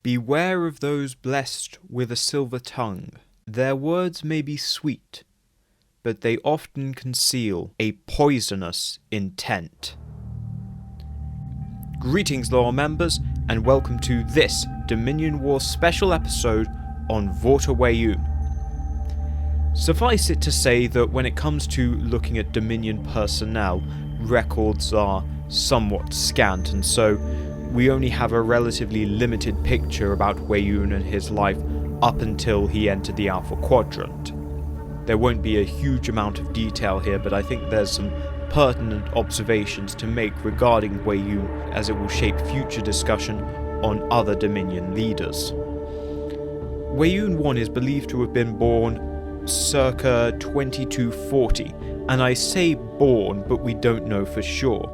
Beware of those blessed with a silver tongue. Their words may be sweet, but they often conceal a poisonous intent. Greetings, loyal members, and welcome to this Dominion Wars special episode on Vorta Weyoun. Suffice it to say that when it comes to looking at Dominion personnel, records are somewhat scant, and so we only have a relatively limited picture about Weyoun and his life up until he entered the Alpha Quadrant. There won't be a huge amount of detail here, but I think there's some pertinent observations to make regarding Weyoun, as it will shape future discussion on other Dominion leaders. Weyoun I is believed to have been born circa 2240, and I say born, but we don't know for sure.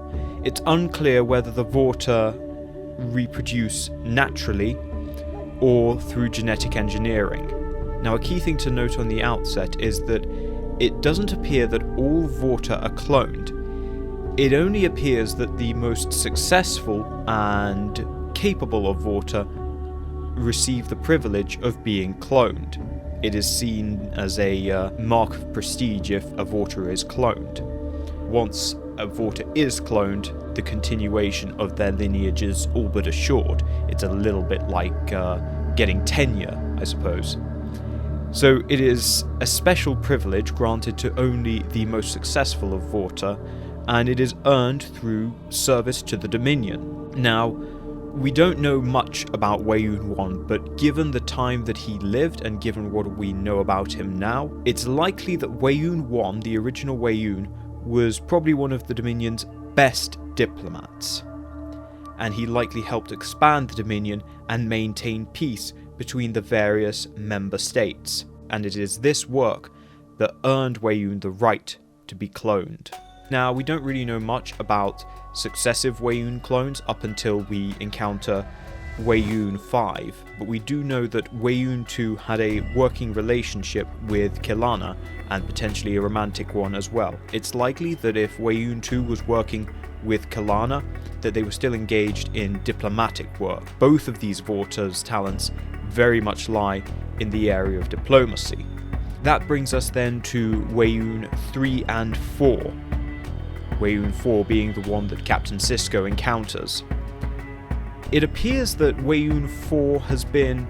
It's unclear whether the Vorta reproduce naturally or through genetic engineering. Now, a key thing to note on the outset is that it doesn't appear that all Vorta are cloned. It only appears that the most successful and capable of Vorta receive the privilege of being cloned. It is seen as a mark of prestige if a Vorta is cloned. Once a Vorta is cloned, the continuation of their lineage is all but assured. It's a little bit like getting tenure, I suppose. So it is a special privilege granted to only the most successful of Vorta, and it is earned through service to the Dominion. Now, we don't know much about Weyoun I, but given the time that he lived and given what we know about him now, it's likely that Weyoun I, the original Weyoun, was probably one of the Dominion's best diplomats, and he likely helped expand the Dominion and maintain peace between the various member states, and it is this work that earned Weyoun the right to be cloned. Now, we don't really know much about successive Weyoun clones up until we encounter Weyoun V, but we do know that Weyoun II had a working relationship with Kilana, and potentially a romantic one as well. It's likely that if Weyoun II was working with Kilana, that they were still engaged in diplomatic work. Both of these Vorta's talents very much lie in the area of diplomacy. That brings us then to Weyoun III and IV. Weyoun IV being the one that Captain Sisko encounters. It appears that Weyoun IV has been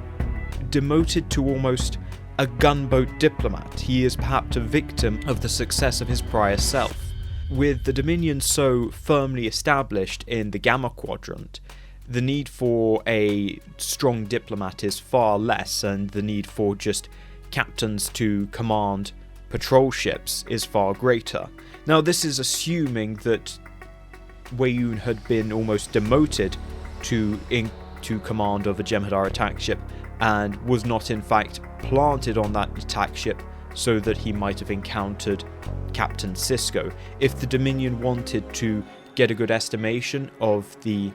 demoted to almost a gunboat diplomat. He is perhaps a victim of the success of his prior self. With the Dominion so firmly established in the Gamma Quadrant, the need for a strong diplomat is far less, and the need for just captains to command patrol ships is far greater. Now, this is assuming that Weyoun had been almost demoted to command of a Jem'Hadar attack ship, and was not in fact planted on that attack ship so that he might have encountered Captain Sisko. If the Dominion wanted to get a good estimation of the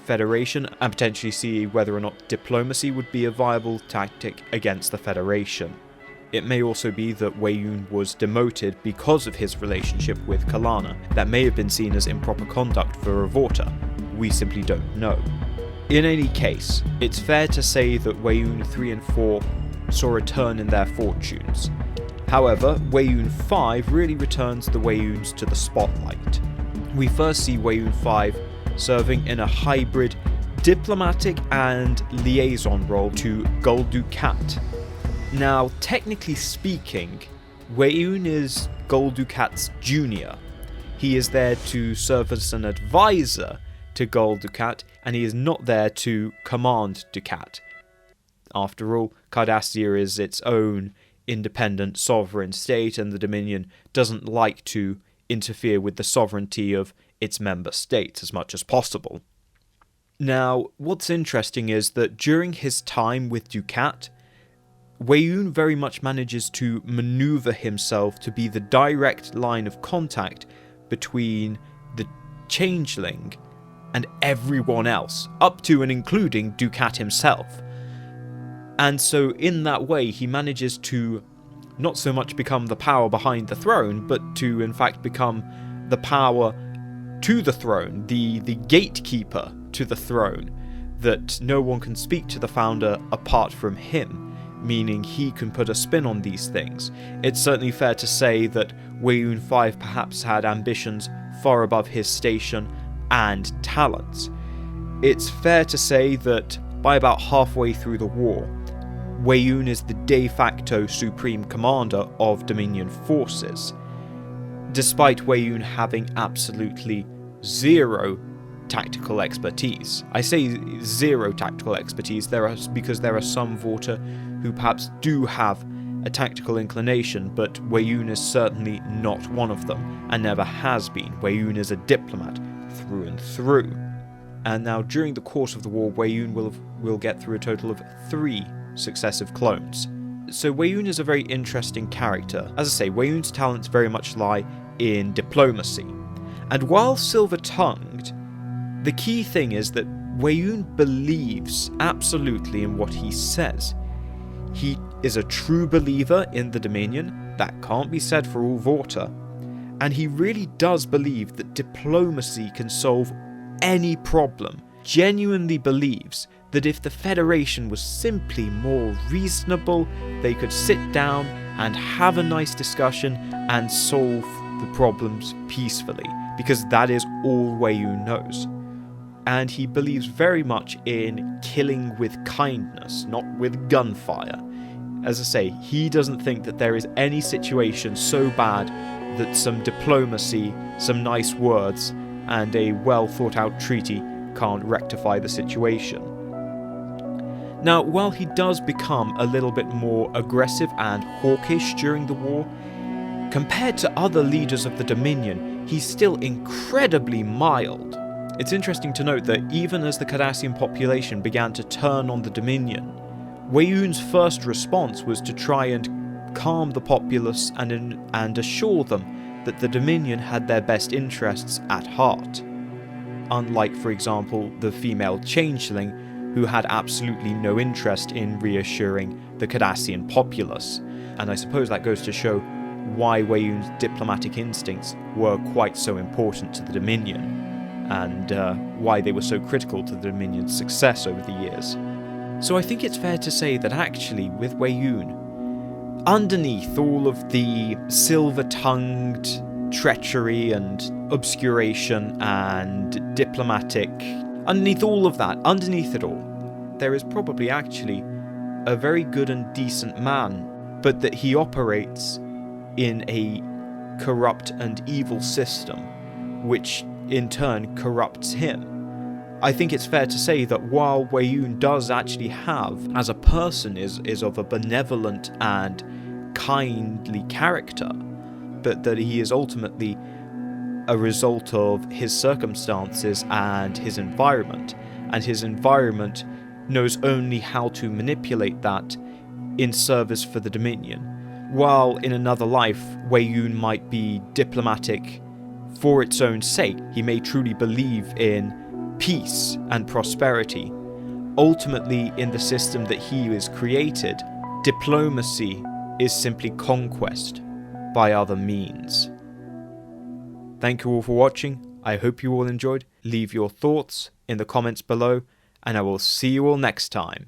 Federation and potentially see whether or not diplomacy would be a viable tactic against the Federation. It may also be that Weyoun was demoted because of his relationship with Kilana. That may have been seen as improper conduct for a Vorta. We simply don't know. In any case, it's fair to say that Weyoun III and IV saw a turn in their fortunes. However, Weyoun V really returns the Weyouns to the spotlight. We first see Weyoun V serving in a hybrid diplomatic and liaison role to Gul Dukat. Now, technically speaking, Weyoun is Gul Dukat's junior. He is there to serve as an advisor to Gul Dukat, and he is not there to command Dukat. After all, Cardassia is its own independent sovereign state, and the Dominion doesn't like to interfere with the sovereignty of its member states as much as possible. Now, what's interesting is that during his time with Dukat, Weyoun very much manages to maneuver himself to be the direct line of contact between the Changeling and everyone else, up to and including Dukat himself. And so in that way, he manages to not so much become the power behind the throne, but to in fact become the power to the throne, the gatekeeper to the throne, that no one can speak to the founder apart from him, meaning he can put a spin on these things. It's certainly fair to say that Weyoun 5 perhaps had ambitions far above his station and talents. It's fair to say that by about halfway through the war, Weyoun is the de facto supreme commander of Dominion forces, despite Weyoun having absolutely zero tactical expertise. I say zero tactical expertise because there are some Vorta who perhaps do have a tactical inclination, but Weyoun is certainly not one of them, and never has been. Weyoun is a diplomat through and through. And now during the course of the war, Weyoun will get through a total of 3 successive clones. So Weyoun is a very interesting character. As I say, Weyoun's talents very much lie in diplomacy. And while silver-tongued, the key thing is that Weyoun believes absolutely in what he says. He is a true believer in the Dominion. That can't be said for all Vorta. And he really does believe that diplomacy can solve any problem. Genuinely believes that if the Federation was simply more reasonable, they could sit down and have a nice discussion and solve the problems peacefully, because that is all Weyoun knows. And he believes very much in killing with kindness, not with gunfire. As I say, he doesn't think that there is any situation so bad that some diplomacy, some nice words, and a well thought out treaty can't rectify the situation. Now, while he does become a little bit more aggressive and hawkish during the war, compared to other leaders of the Dominion, he's still incredibly mild. It's interesting to note that even as the Cardassian population began to turn on the Dominion, Weyoun's first response was to try and calm the populace and assure them that the Dominion had their best interests at heart. Unlike, for example, the female changeling, who had absolutely no interest in reassuring the Cardassian populace. And I suppose that goes to show why Weyoun's diplomatic instincts were quite so important to the Dominion, and why they were so critical to the Dominion's success over the years. So I think it's fair to say that actually, with Weyoun, underneath all of the silver-tongued treachery and obscuration and diplomatic, underneath it all, there is probably actually a very good and decent man, but that he operates in a corrupt and evil system, which in turn corrupts him. I think it's fair to say that while Weyoun does actually have, as a person, is of a benevolent and kindly character, but that he is ultimately a result of his circumstances and his environment knows only how to manipulate that in service for the Dominion. While in another life, Weyoun might be diplomatic for its own sake, he may truly believe in peace and prosperity. Ultimately, in the system that he has created, diplomacy is simply conquest by other means. Thank you all for watching. I hope you all enjoyed. Leave your thoughts in the comments below, and I will see you all next time.